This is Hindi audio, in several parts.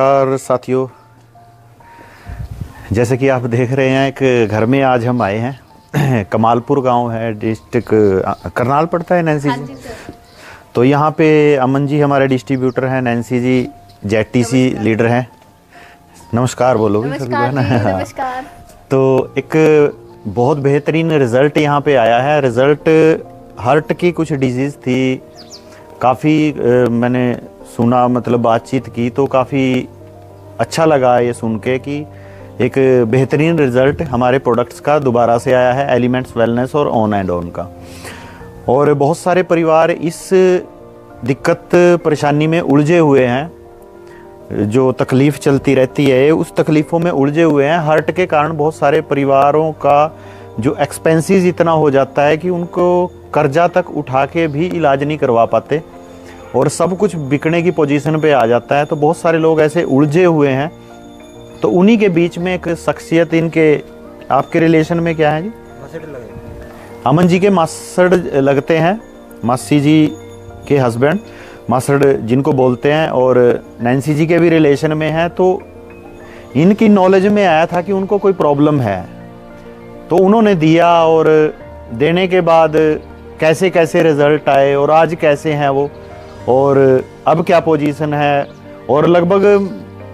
और साथियों, जैसे कि आप देख रहे हैं एक घर में आज हम आए हैं। कमालपुर गांव है, डिस्ट्रिक्ट करनाल पड़ता है नैन्सी जी। जी सर। तो यहाँ पे अमन जी हमारे डिस्ट्रीब्यूटर हैं, नैन्सी जी जेटीसी लीडर हैं। नमस्कार बोलोगे सभी को, है ना? नमस्कार। तो एक बहुत बेहतरीन रिज़ल्ट यहाँ पे आया है। रिज़ल्ट हार्ट की कुछ डिजीज़ थी, काफ़ी मैंने सुना, मतलब बातचीत की तो काफ़ी अच्छा लगा ये सुन के कि एक बेहतरीन रिज़ल्ट हमारे प्रोडक्ट्स का दोबारा से आया है, एलिमेंट्स वेलनेस और ऑन एंड ऑन का। और बहुत सारे परिवार इस दिक्कत परेशानी में उलझे हुए हैं, जो तकलीफ़ चलती रहती है उस तकलीफ़ों में उलझे हुए हैं। हार्ट के कारण बहुत सारे परिवारों का जो एक्सपेंसेस इतना हो जाता है कि उनको कर्जा तक उठा के भी इलाज नहीं करवा पाते और सब कुछ बिकने की पोजीशन पे आ जाता है। तो बहुत सारे लोग ऐसे उलझे हुए हैं। तो उन्हीं के बीच में एक शख्सियत, इनके आपके रिलेशन में क्या है जी? अमन जी के मासड़ लगते हैं, मासी जी के हस्बैंड मासड़ जिनको बोलते हैं, और नैन्सी जी के भी रिलेशन में हैं। तो इनकी नॉलेज में आया था कि उनको कोई प्रॉब्लम है, तो उन्होंने दिया और देने के बाद कैसे कैसे रिजल्ट आए और आज कैसे हैं वो, और अब क्या पोजीशन है। और लगभग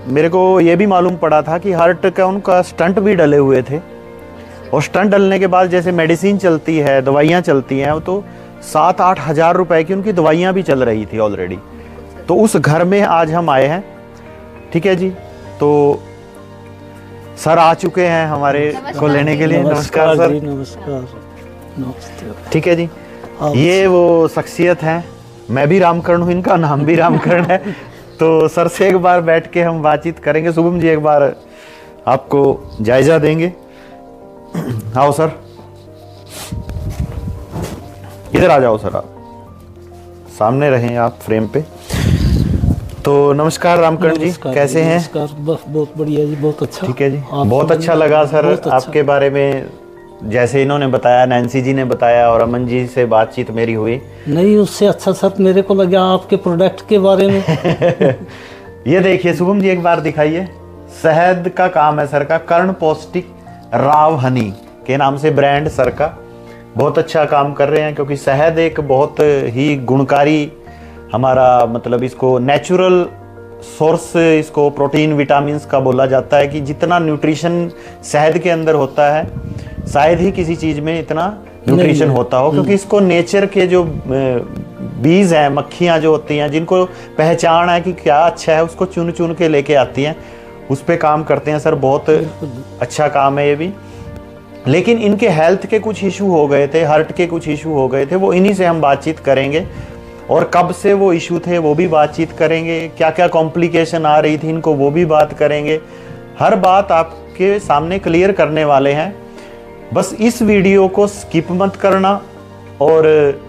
मेरे को ये भी मालूम पड़ा था कि हार्ट का उनका स्टंट भी डले हुए थे, और स्टंट डलने के बाद जैसे मेडिसिन चलती है, दवाइयाँ चलती हैं, तो 7-8 हज़ार रुपए की उनकी दवाइयाँ भी चल रही थी ऑलरेडी। तो उस घर में आज हम आए हैं, ठीक है जी। तो सर आ चुके हैं हमारे को लेने के लिए। नमस्कार सर। नमस्कार। ठीक है जी। ये वो शख्सियत हैं, मैं भी रामकरण हूँ, इनका नाम भी रामकरण है। तो सर से एक बार बैठ के हम बातचीत करेंगे। शुभम जी एक बार आपको जायजा देंगे। आओ सर, इधर आ जाओ सर, आप सामने रहें, आप फ्रेम पे। तो नमस्कार रामकरण जी, कैसे हैं? नमस्कार, बहुत बढ़िया जी, बहुत अच्छा। ठीक है जी, बहुत अच्छा लगा सर अच्छा। आपके बारे में, जैसे इन्होंने बताया, नैन्सी जी ने बताया और अमन जी से बातचीत मेरी हुई। नहीं, उससे अच्छा सर मेरे को लगा आपके प्रोडक्ट के बारे में। ये देखिए शुभम जी, एक बार दिखाइए। शहद का काम है सर का, कर्ण पौष्टिक राव हनी के नाम से ब्रांड सर का बहुत अच्छा काम कर रहे हैं, क्योंकि शहद एक बहुत ही गुणकारी हमारा, मतलब इसको नेचुरल सोर्स, इसको प्रोटीन विटामिन्स का बोला जाता है कि जितना न्यूट्रिशन शहद के अंदर होता है शायद ही किसी चीज में इतना न्यूट्रिशन होता हो, क्योंकि इसको नेचर के जो बीज हैं, मक्खियां जो होती हैं, जिनको पहचान है कि क्या अच्छा है, उसको चुन चुन के लेके आती हैं, उस पे काम करते हैं सर। बहुत अच्छा काम है ये भी। लेकिन इनके हेल्थ के कुछ इशू हो गए थे, हार्ट के कुछ इशू हो गए थे, वो इन्हीं से हम बातचीत करेंगे। और कब से वो इशू थे वो भी बातचीत करेंगे, क्या क्या कॉम्प्लिकेशन आ रही थी इनको वो भी बात करेंगे। हर बात आपके सामने क्लियर करने वाले हैं। बस इस वीडियो को स्किप मत करना और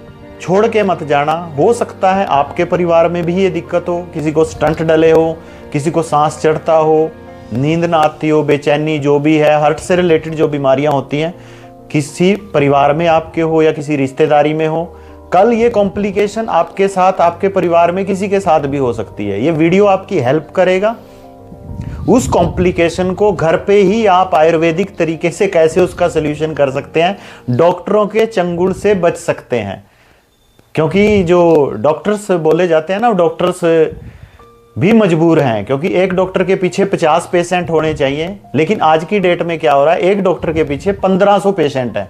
छोड़ के मत जाना। हो सकता है आपके परिवार में भी ये दिक्कत हो, किसी को स्टंट डले हो, किसी को सांस चढ़ता हो, नींद ना आती हो, बेचैनी, जो भी है हार्ट से रिलेटेड जो बीमारियां होती हैं, किसी परिवार में आपके हो या किसी रिश्तेदारी में हो, कल ये कॉम्प्लिकेशन आपके साथ, आपके परिवार में किसी के साथ भी हो सकती है। ये वीडियो आपकी हेल्प करेगा उस कॉम्प्लिकेशन को घर पे ही आप आयुर्वेदिक तरीके से कैसे उसका सोल्यूशन कर सकते हैं, डॉक्टरों के चंगुल से बच सकते हैं। क्योंकि जो डॉक्टर्स बोले जाते हैं ना, डॉक्टर्स भी मजबूर हैं, क्योंकि एक डॉक्टर के पीछे 50 पेशेंट होने चाहिए, लेकिन आज की डेट में क्या हो रहा है, एक डॉक्टर के पीछे 1500 पेशेंट हैं।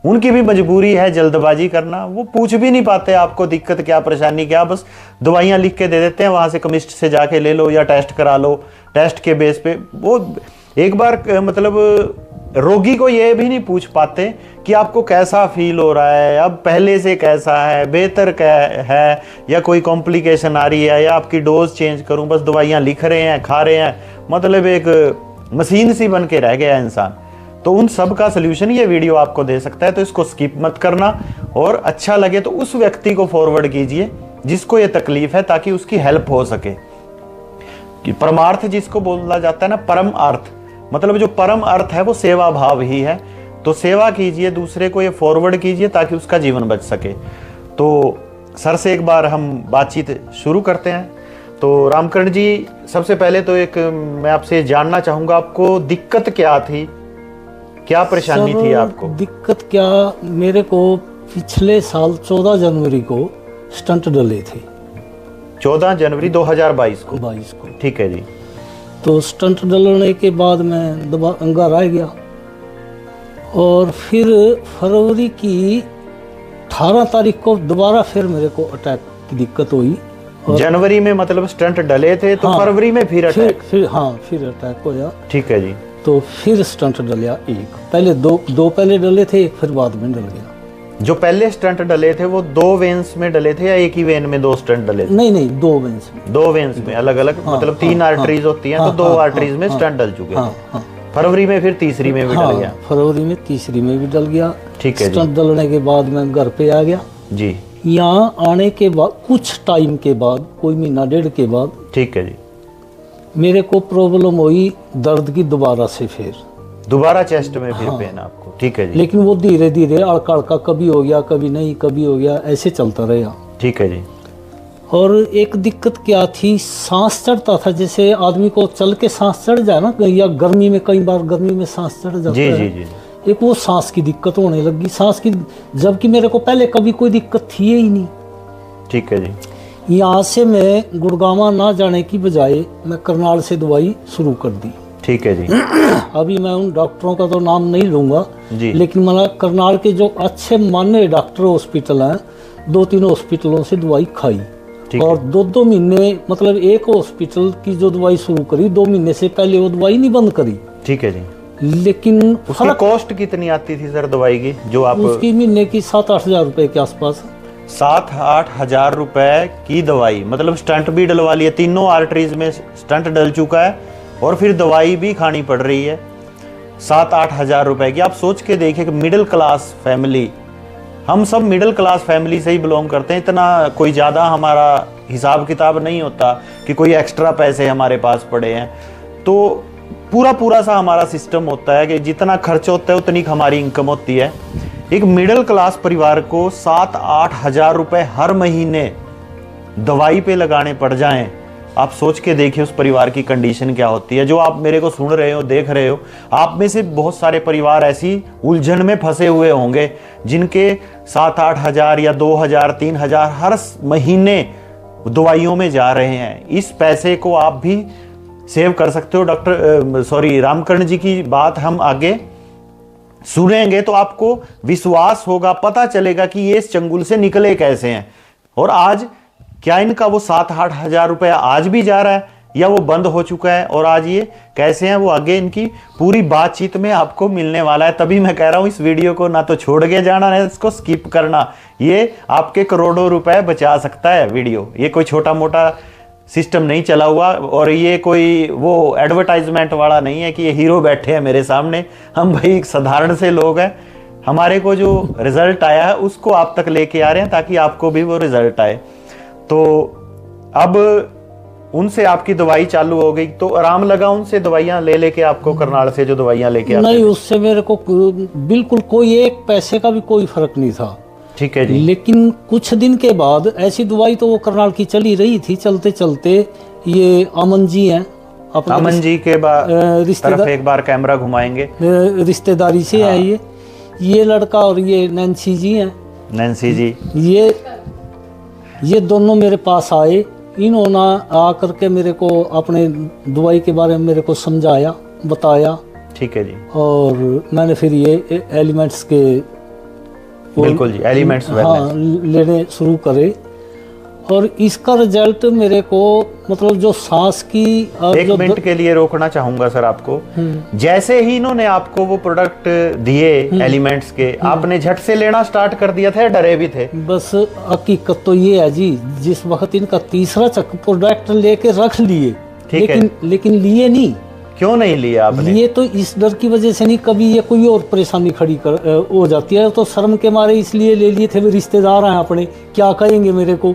उनकी भी मजबूरी है जल्दबाजी करना, वो पूछ भी नहीं पाते आपको दिक्कत क्या, परेशानी क्या, बस दवाइयाँ लिख के दे देते हैं, वहाँ से केमिस्ट से जाके ले लो या टेस्ट करा लो। टेस्ट के बेस पे वो एक बार मतलब रोगी को ये भी नहीं पूछ पाते कि आपको कैसा फील हो रहा है, अब पहले से कैसा है, बेहतर क्या है, या कोई कॉम्प्लिकेशन आ रही है, या आपकी डोज चेंज करूं। बस दवाइयाँ लिख रहे हैं, खा रहे हैं, मतलब एक मशीन सी बन के रह गया इंसान। तो उन सब का सोल्यूशन ये वीडियो आपको दे सकता है। तो इसको स्किप मत करना, और अच्छा लगे तो उस व्यक्ति को फॉरवर्ड कीजिए जिसको ये तकलीफ है, ताकि उसकी हेल्प हो सके। कि परमार्थ जिसको बोला जाता है ना, परम अर्थ, मतलब जो परम अर्थ है वो सेवा भाव ही है। तो सेवा कीजिए, दूसरे को ये फॉरवर्ड कीजिए ताकि उसका जीवन बच सके। तो सर से एक बार हम बातचीत शुरू करते हैं। तो रामकरण जी, सबसे पहले तो एक मैं आपसे जानना चाहूंगा, आपको दिक्कत क्या थी, क्या परेशानी थी आपको? दिक्कत क्या, मेरे को पिछले साल 14 जनवरी को स्टंट डले थे। 14 जनवरी 2022 को? 22 को। ठीक है जी। तो स्टंट डलने के बाद मैं घर आ गया, और फिर फरवरी की 18 तारीख को दोबारा फिर मेरे को अटैक की दिक्कत हुई। जनवरी में मतलब स्टंट डले थे, तो हाँ, फरवरी में फिर अटैक? फिर अटैक होया। ठीक है जी। तो फिर स्टंट डलिया एक, पहले दो पहले डले थे, फिर बाद में डल गया। जो पहले स्टंट डले थे वो 2 वेन्स में डले थे या एक ही वेन में 2 स्टंट डले थे? नहीं, 2 वेन्स में। 2 वेन्स में अलग अलग, मतलब 3 आर्टरीज होती हैं, तो 2 आर्टरीज में स्टंट डल चुके थे। फरवरी में फिर तीसरी में भी डल गया? फरवरी में तीसरी में भी डल गया। ठीक है। स्टंट डलने के बाद मैं घर पे आ गया जी। यहाँ आने के बाद कुछ टाइम के बाद, कोई महीना डेढ़ के बाद, ठीक है जी, मेरे को प्रॉब्लम हुई दर्द की दोबारा से, फिर दोबारा चेस्ट में फिर पेन आपको? ठीक है जी। लेकिन वो धीरे धीरे अड़का अड़का, कभी हो गया कभी नहीं, कभी हो गया, ऐसे चलता रहा। ठीक है जी। और एक दिक्कत क्या थी, सांस चढ़ता था, जैसे आदमी को चल के सांस चढ़ जाए ना, या गर्मी में, कई बार गर्मी में सांस चढ़ जाता है। जी जी जी। एक वो सांस की दिक्कत होने लगी, सांस की, जबकि मेरे को पहले कभी कोई दिक्कत थी ही नहीं। ठीक है जी। यहाँ से मैं गुड़गामा ना जाने की बजाय मैं करनाल से दवाई शुरू कर दी। ठीक है जी। अभी मैं उन डॉक्टरों का तो नाम नहीं लूंगा जी, लेकिन मतलब करनाल के जो अच्छे माने डॉक्टर हॉस्पिटल हैं, 2-3 हॉस्पिटलों से दवाई खाई, और 2-2 महीने, मतलब एक हॉस्पिटल की जो दवाई शुरू करी, 2 महीने से पहले वो दवाई नहीं बंद करी। ठीक है जी। लेकिन उसकी कॉस्ट कितनी आती थी सर दवाई की, जो आप? उसकी महीने की 7-8 हज़ार रुपए के आसपास। 7-8 हजार रुपए की दवाई, मतलब स्टंट भी डलवा लिया, तीनों आर्टरीज में स्टंट डल चुका है, और फिर दवाई भी खानी पड़ रही है 7-8 हजार रुपए की। आप सोच के देखिए कि मिडिल क्लास फैमिली, हम सब मिडिल क्लास फैमिली से ही बिलोंग करते हैं, इतना कोई ज़्यादा हमारा हिसाब किताब नहीं होता कि कोई एक्स्ट्रा पैसे हमारे पास पड़े हैं। तो पूरा सा हमारा सिस्टम होता है कि जितना खर्च होता है उतनी हमारी इनकम होती है। एक मिडिल क्लास परिवार को 7-8 हजार रुपए हर महीने दवाई पे लगाने पड़ जाएं, आप सोच के देखिए उस परिवार की कंडीशन क्या होती है। जो आप मेरे को सुन रहे हो, देख रहे हो, आप में से बहुत सारे परिवार ऐसी उलझन में फंसे हुए होंगे जिनके 7-8 हजार या 2,000 3,000 हर महीने दवाइयों में जा रहे हैं। इस पैसे को आप भी सेव कर सकते हो। रामकरण जी की बात हम आगे सुनेंगे तो आपको विश्वास होगा, पता चलेगा कि ये इस चंगुल से निकले कैसे हैं, और आज क्या इनका वो 7-8 हजार रुपया आज भी जा रहा है या वो बंद हो चुका है, और आज ये कैसे हैं, वो आगे इनकी पूरी बातचीत में आपको मिलने वाला है। तभी मैं कह रहा हूं इस वीडियो को ना तो छोड़ के जाना, ना इसको स्किप करना, ये आपके करोड़ों रुपए बचा सकता है वीडियो। ये कोई छोटा मोटा सिस्टम नहीं चला हुआ, और ये कोई वो एडवर्टाइजमेंट वाला नहीं है कि ये हीरो बैठे हैं मेरे सामने। हम भाई एक साधारण से लोग हैं, हमारे को जो रिजल्ट आया है उसको आप तक लेके आ रहे हैं ताकि आपको भी वो रिजल्ट आए। तो अब उनसे आपकी दवाई चालू हो गई, तो आराम लगा उनसे दवाइयां लेके आपको, करनाल से जो दवाइयां लेके आते? नहीं, उससे मेरे को बिल्कुल कोई एक पैसे का भी कोई फर्क नहीं था। ठीक है जी। लेकिन कुछ दिन के बाद, ऐसी दवाई तो वो करनाल की चली रही थी, चलते चलते ये अमन जी हैं, अमन जी के तरफ एक बार कैमरा घुमाएंगे, रिश्तेदारी से है ये लड़का, और ये नैन्सी जी हैं। नैन्सी जी, ये दोनों मेरे पास आए। इन्होंने आकर के मेरे को अपने दवाई के बारे में मेरे को समझाया, बताया। ठीक है जी। और मैंने फिर ये एलिमेंट्स के, बिल्कुल जी, एलिमेंट्स लेने शुरू करे, और इसका रिजल्ट मेरे को, मतलब जो सांस की, एक मिनट के लिए रोकना चाहूंगा सर आपको। जैसे ही इन्होंने आपको वो प्रोडक्ट दिए एलिमेंट्स के, आपने झट से लेना स्टार्ट कर दिया था या डरे भी थे? बस हकीकत तो ये है जी, जिस वक्त इनका तीसरा प्रोडक्ट लेके रख लिए, लेकिन लिए नहीं। क्यों नहीं लिया आपने? लिए तो इस डर की वजह से नहीं, कभी ये कोई और परेशानी खड़ी हो जाती है, तो शर्म के मारे इसलिए ले लिए थे। रिश्तेदार हैं अपने, क्या कहेंगे मेरे को,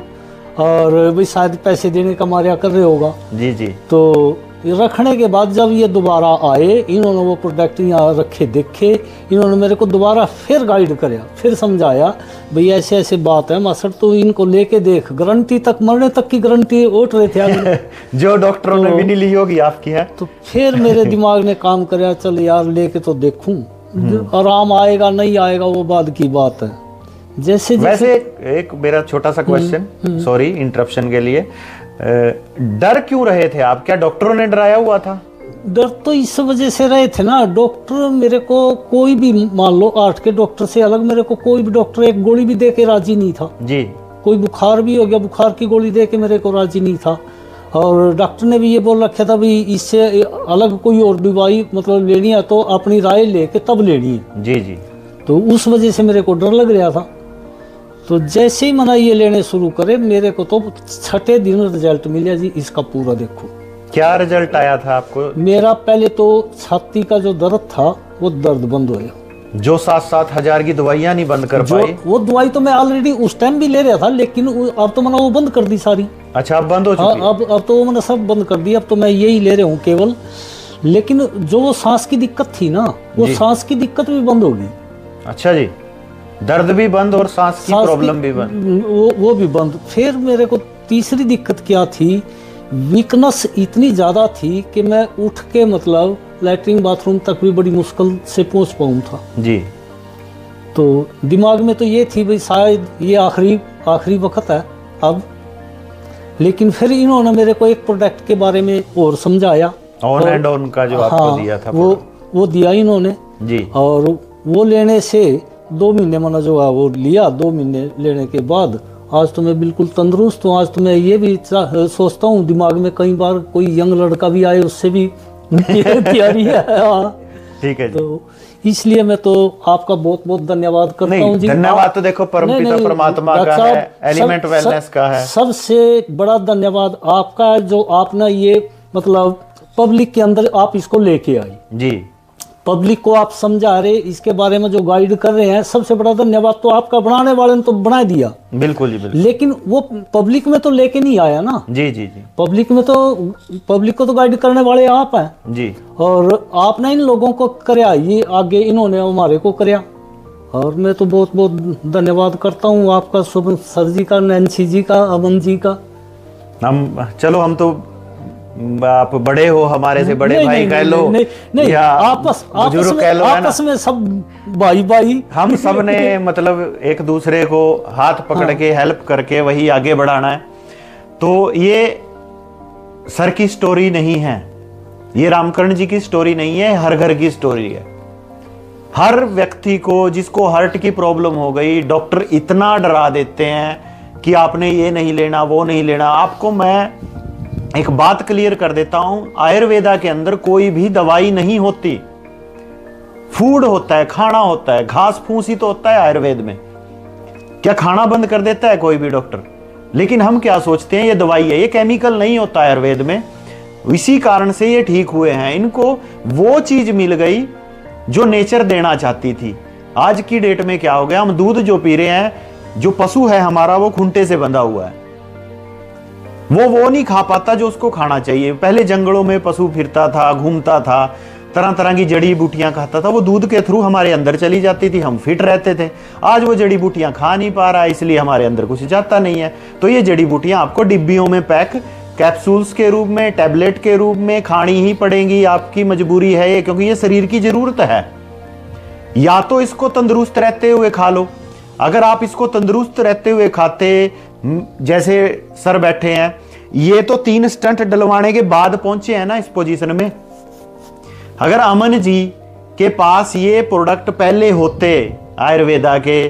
और भाई शायद पैसे देने का मार्या कर रहे होगा। जी जी। तो रखने के बाद जब ये दोबारा आए, इन्होंने वो प्रोडक्ट यहाँ रखे देखे, इन्होंने मेरे को दोबारा फिर गाइड कराया, फिर समझाया भाई ऐसे ऐसे बात है मास्टर, तो इनको लेके देख, गारंटी तक, मरने तक की गारंटी उठ रहे थे आगे। जो डॉक्टरों ने भी नहीं ली होगी आपकी है। तो फिर मेरे दिमाग ने काम कराया, चल यार लेके तो देखूं, आराम आएगा नहीं आएगा वो बाद की बात है। जैसे वैसे एक मेरा छोटा सा क्वेश्चन, सॉरी इंटरप्शन के लिए, डर क्यों रहे थे आप? क्या डॉक्टरों ने डराया हुआ था? डर तो इस वजह से रहे थे ना, डॉक्टर मेरे को कोई भी, मान लो 8 के डॉक्टर से अलग मेरे को कोई भी डॉक्टर एक गोली भी दे के राजी नहीं था जी। कोई बुखार भी हो गया, बुखार की गोली दे के मेरे को राजी नहीं था। और डॉक्टर ने भी ये बोल रखा था भाई इससे अलग कोई और दवाई मतलब लेनी है तो अपनी राय लेके तब लेनी है। जी जी। तो उस वजह से मेरे को डर लग रहा था। तो जैसे ही मैंने ये लेने शुरू करे, मेरे को तो 6ठे दिन रिजल्ट मिला जी इसका पूरा। देखो क्या रिजल्ट आया था आपको? मेरा पहले तो छाती का जो दर्द था वो दर्द बंद हो गया। जो 7-7 हजार की दवाइयां नहीं बंद कर पाई? वो दवाई तो मैं ऑलरेडी उस टाइम भी ले रहा था, लेकिन अब तो मैंने वो बंद कर दी सारी। अच्छा, अब बंद हो चुकी है? अब तो मैंने सब बंद कर दी, अब तो मैं यही ले रहा हूँ केवल। लेकिन जो वो सांस की दिक्कत थी ना, वो सांस की दिक्कत भी बंद होगी। अच्छा जी, दर्द भी बंद और सांस की प्रॉब्लम भी बंद? वो भी बंद। फिर मेरे को तीसरी दिक्कत क्या थी, वीकनेस इतनी ज्यादा थी कि मैं उठ के मतलब लैट्रिन बाथरूम तक भी बड़ी मुश्किल से पहुंच पाऊँ था जी। तो दिमाग में तो ये थी भाई शायद ये आखिरी वक्त है अब। लेकिन फिर इन्होंने मेरे को एक प्रोडक्ट के बारे में और समझाया, ऑन एंड ऑन का जो आपको दिया था वो दिया इन्होंने जी। और वो लेने से 2 महीने मैंने जो है वो लिया, 2 महीने लेने के बाद आज तो मैं बिल्कुल तंदुरुस्त हूँ। आज तो मैं ये भी सोचता हूँ दिमाग में, कई बार कोई यंग लड़का भी आए उससे भी तैयारी है। ठीक है जी। तो इसलिए मैं तो आपका बहुत बहुत धन्यवाद करता हूँ जी। धन्यवाद तो देखो परमपिता परमात्मा का है, एलिमेंट वेलनेस का है। सबसे बड़ा धन्यवाद आपका है जो आपने ये मतलब पब्लिक के अंदर आप इसको लेके आई जी। पब्लिक को आप समझा रहे, इसके बारे में जो गाइड कर रहे हैं, सबसे बड़ा धन्यवाद तो आपका। बनाने वाले ने तो बना दिया, बिल्कुल जी बिल्कुल। लेकिन वो पब्लिक में तो लेके नहीं आया ना जी जी जी। पब्लिक में तो, पब्लिक को तो गाइड करने वाले आप हैं जी। और आपने इन लोगों को कराया, ये आगे इन्होंने हमारे को कराया। और मैं तो बहुत बहुत धन्यवाद करता हूँ आपका, शुभ सर जी का, नैन्सी जी का, अमन जी का। हम तो आप बड़े हो, हमारे से बड़े भाई कह लो या आपस में सब भाई हम सब ने मतलब एक दूसरे को हाथ पकड़ के हेल्प करके वही आगे बढ़ाना है। तो ये सर की स्टोरी नहीं है, ये रामकरण जी की स्टोरी नहीं है, हर घर की स्टोरी है। हर व्यक्ति को जिसको हार्ट की प्रॉब्लम हो गई, डॉक्टर इतना डरा देते हैं कि आपने ये नहीं लेना, वो नहीं लेना। आपको मैं एक बात क्लियर कर देता हूं, आयुर्वेदा के अंदर कोई भी दवाई नहीं होती, फूड होता है, खाना होता है। घास फूस ही तो होता है आयुर्वेद में। क्या खाना बंद कर देता है कोई भी डॉक्टर? लेकिन हम क्या सोचते हैं ये दवाई है, ये केमिकल नहीं होता आयुर्वेद में। इसी कारण से ये ठीक हुए हैं। इनको वो चीज मिल गई जो नेचर देना चाहती थी। आज की डेट में क्या हो गया, हम दूध जो पी रहे हैं, जो पशु है हमारा वो खूंटे से बंधा हुआ है, वो नहीं खा पाता जो उसको खाना चाहिए। पहले जंगलों में पशु फिरता था, घूमता था, तरह तरह की जड़ी बूटियां खाता था, वो दूध के थ्रू हमारे अंदर चली जाती थी, हम फिट रहते थे। आज वो जड़ी बूटियां खा नहीं पा रहा है, इसलिए हमारे अंदर कुछ जाता नहीं है। तो ये जड़ी बूटियां आपको डिब्बियों में पैक, कैप्सूल्स के रूप में, टैबलेट के रूप में खानी ही पड़ेंगी, आपकी मजबूरी है ये, क्योंकि ये शरीर की जरूरत है। या तो इसको तंदुरुस्त रहते हुए खा लो। अगर आप इसको तंदुरुस्त रहते हुए खाते, जैसे सर बैठे हैं, ये तो 3 स्टंट डलवाने के बाद पहुंचे हैं ना इस पोजीशन में। अगर अमन जी के पास ये प्रोडक्ट पहले होते आयुर्वेदा के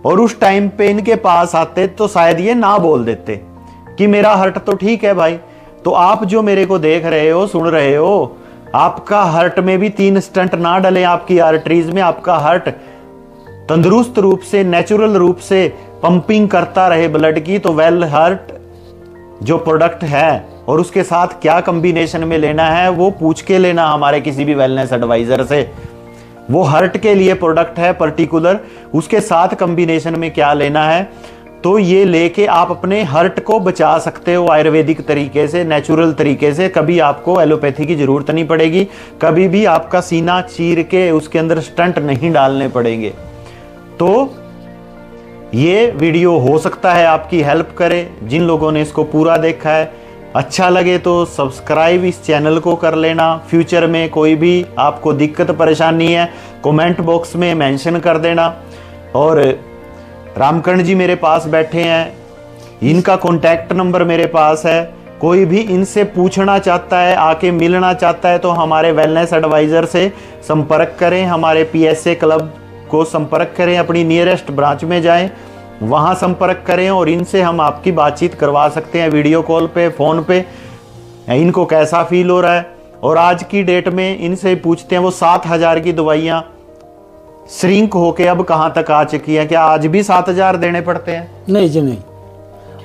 और उस टाइम पे इनके पास आते, तो शायद ये ना बोल देते कि मेरा हार्ट तो ठीक है भाई। तो आप जो मेरे को देख रहे हो, सुन रहे हो, आपका हार्ट में भी 3 स्टंट ना डले आपकी आर्टरीज में, आपका हार्ट तंदुरुस्त रूप से, नेचुरल रूप से पंपिंग करता रहे ब्लड की, तो वेल हार्ट जो प्रोडक्ट है और उसके साथ क्या कॉम्बिनेशन में लेना है वो पूछ के लेना हमारे किसी भी वेलनेस एडवाइजर से। वो हार्ट के लिए प्रोडक्ट है पर्टिकुलर, उसके साथ कॉम्बिनेशन में क्या लेना है। तो ये लेके आप अपने हर्ट को बचा सकते हो आयुर्वेदिक तरीके से, नेचुरल तरीके से। कभी आपको एलोपैथी की जरूरत नहीं पड़ेगी, कभी भी आपका सीना चीर के उसके अंदर स्टंट नहीं डालने पड़ेंगे। तो ये वीडियो हो सकता है आपकी हेल्प करे जिन लोगों ने इसको पूरा देखा है। अच्छा लगे तो सब्सक्राइब इस चैनल को कर लेना। फ्यूचर में कोई भी आपको दिक्कत परेशानी है कमेंट बॉक्स में मेंशन कर देना। और रामकर्ण जी मेरे पास बैठे हैं, इनका कॉन्टैक्ट नंबर मेरे पास है। कोई भी इनसे पूछना चाहता है, आके मिलना चाहता है, तो हमारे वेलनेस एडवाइज़र से संपर्क करें, हमारे PSA क्लब को संपर्क करें, अपनी नियरेस्ट ब्रांच में जाएं, वहाँ संपर्क करें और इनसे हम आपकी बातचीत करवा सकते हैं वीडियो कॉल पे, फ़ोन पे। इनको कैसा फील हो रहा है। और आज की डेट में इनसे पूछते हैं, वो 7,000 की दवाइयाँ श्रिंक होके अब कहाँ तक आ चुकी है, क्या आज भी 7,000 देने पड़ते हैं? नहीं जी नहीं।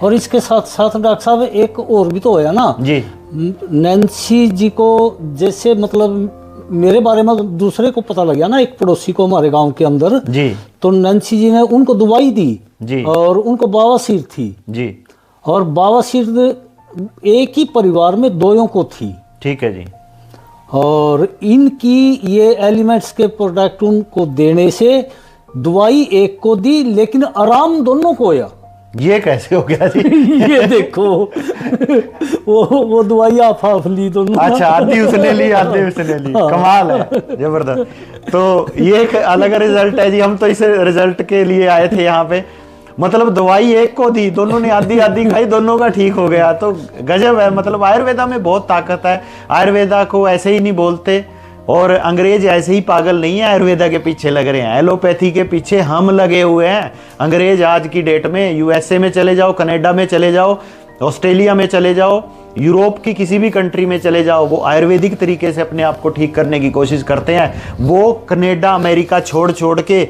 और इसके साथ साथ डॉक्टर साहब एक और भी तो होया ना जी। नैन्सी जी को जैसे मतलब मेरे बारे में दूसरे को पता लग गया ना, एक पड़ोसी को हमारे गांव के अंदर जी, तो नैन्सी जी ने उनको दवाई दी जी, और उनको बवासीर थी जी, और बवासीर एक ही परिवार में दोयों को थी। ठीक है जी। और इनकी ये एलिमेंट्स के प्रोडक्ट उनको देने से दवाई एक को दी लेकिन आराम दोनों को हुआ। ये कैसे हो गया जी? ये देखो वो दवाई आप ली दोनों। अच्छा, आधी उसने ली आधी उसने ली। कमाल है, जबरदस्त। तो ये एक अलग रिजल्ट है जी। हम तो इस रिजल्ट के लिए आए थे यहाँ पे। मतलब दवाई एक को दी, दोनों ने आधी आधी खाई, दोनों का ठीक हो गया। तो गजब है। मतलब आयुर्वेदा में बहुत ताकत है। आयुर्वेदा को ऐसे ही नहीं बोलते और अंग्रेज ऐसे ही पागल नहीं है आयुर्वेदा के पीछे लग रहे हैं। एलोपैथी के पीछे हम लगे हुए हैं। अंग्रेज आज की डेट में USA में चले जाओ, कनाडा में चले जाओ, ऑस्ट्रेलिया में चले जाओ, यूरोप की किसी भी कंट्री में चले जाओ, वो आयुर्वेदिक तरीके से अपने आप को ठीक करने की कोशिश करते हैं। वो कनाडा अमेरिका छोड़ छोड़ के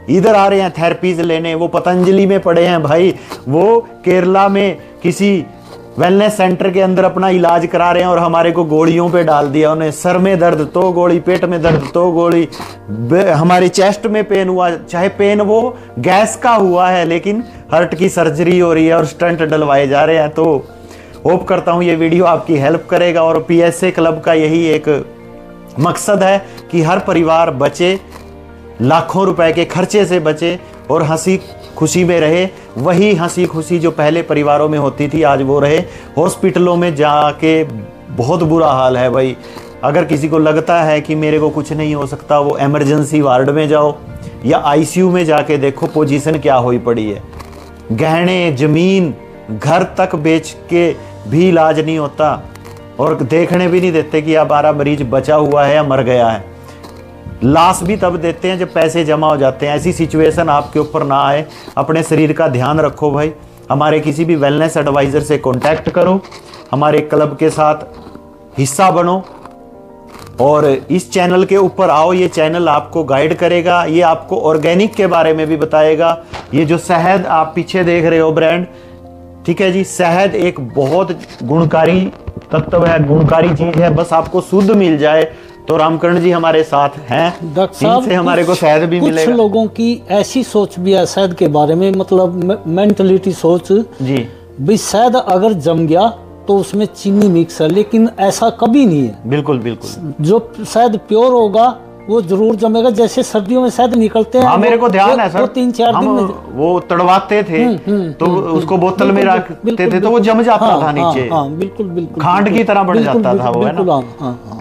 इधर आ रहे हैं थेरेपीज लेने। वो पतंजलि में पड़े हैं भाई, वो केरला में किसी वेलनेस सेंटर के अंदर अपना इलाज करा रहे हैं और हमारे को गोलियों पे डाल दिया उन्हें। सर में दर्द तो गोली, पेट में दर्द तो गोली, हमारे चेस्ट में पेन हुआ, चाहे पेन वो गैस का हुआ है लेकिन हार्ट की सर्जरी हो रही है और स्टंट डलवाए जा रहे हैं। तो होप करता हूँ ये वीडियो आपकी हेल्प करेगा। और PSA क्लब का यही एक मकसद है कि हर परिवार बचे, लाखों रुपए के खर्चे से बचे और हंसी खुशी में रहे। वही हंसी खुशी जो पहले परिवारों में होती थी आज वो रहे। हॉस्पिटलों में जाके बहुत बुरा हाल है भाई। अगर किसी को लगता है कि मेरे को कुछ नहीं हो सकता, वो इमरजेंसी वार्ड में जाओ या ICU में जाके देखो पोजीशन क्या हुई पड़ी है। गहने, जमीन, घर तक बेच के भी इलाज नहीं होता और देखने भी नहीं देते कि हमारा मरीज बचा हुआ है या मर गया है। लाश भी तब देते हैं जब पैसे जमा हो जाते हैं। ऐसी सिचुएशन आपके ऊपर ना आए। अपने शरीर का ध्यान रखो भाई। हमारे किसी भी वेलनेस एडवाइज़र से कांटेक्ट करो, हमारे क्लब के साथ हिस्सा बनो और इस चैनल के ऊपर आओ। ये चैनल आपको गाइड करेगा, ये आपको ऑर्गेनिक के बारे में भी बताएगा। ये जो शहद आप पीछे देख रहे हो ब्रांड, ठीक है जी, शहद एक बहुत गुणकारी तत्व है, गुणकारी चीज है। बस आपको शुद्ध मिल जाए तो रामकर्ण जी हमारे साथ हैं। डॉक्टर साहब, इनसे हमारे को शहद भी मिलेगा। कुछ लोगों की ऐसी सोच भी है शहद के बारे में, मतलब मेंटलिटी सोच जी, भी शहद अगर जम गया तो उसमें चीनी मिक्स है, लेकिन ऐसा कभी नहीं है। बिल्कुल बिल्कुल। जो शहद प्योर होगा वो जरूर जमेगा। जैसे सर्दियों में शहद निकलते हैं, हाँ मेरे को ध्यान है सर, वो 3-4 दिन में वो तड़वाते थे तो उसको बोतल में रखते थे तो वो जम जाता था नीचे। हाँ बिल्कुल बिल्कुल, खांड की तरह बढ़ जाता था वो, है ना।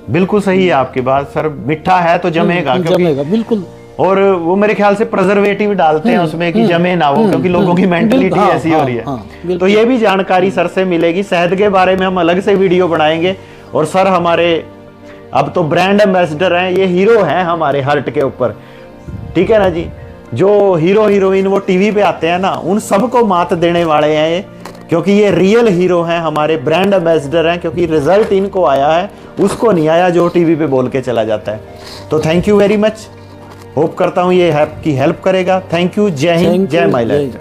बिल्कुल सही है आपकी बात सर। मीठा है तो जमेगा, जमेगा बिल्कुल। और वो मेरे ख्याल से प्रिजर्वेटिव डालते हैं उसमें कि जमे ना वो, क्योंकि लोगों की मेंटलिटी ऐसी हो रही है। तो ये भी जानकारी सर से मिलेगी। शहद के बारे में हम अलग से वीडियो बनाएंगे। और सर हमारे अब तो ब्रांड एम्बेसडर हैं, ये हीरो हैं हमारे हार्ट के ऊपर, ठीक है ना जी। जो हीरो हीरोइन वो टीवी पे आते हैं ना, उन सबको मात देने वाले हैं ये, क्योंकि ये रियल हीरो हैं, हमारे ब्रांड एम्बेसडर हैं। क्योंकि रिजल्ट इनको आया है, उसको नहीं आया जो टीवी पे बोल के चला जाता है। तो thank you very much. Hope करता हूँ ये आपकी हेल्प करेगा। Thank you. जय हिंद, जय माय लैंड।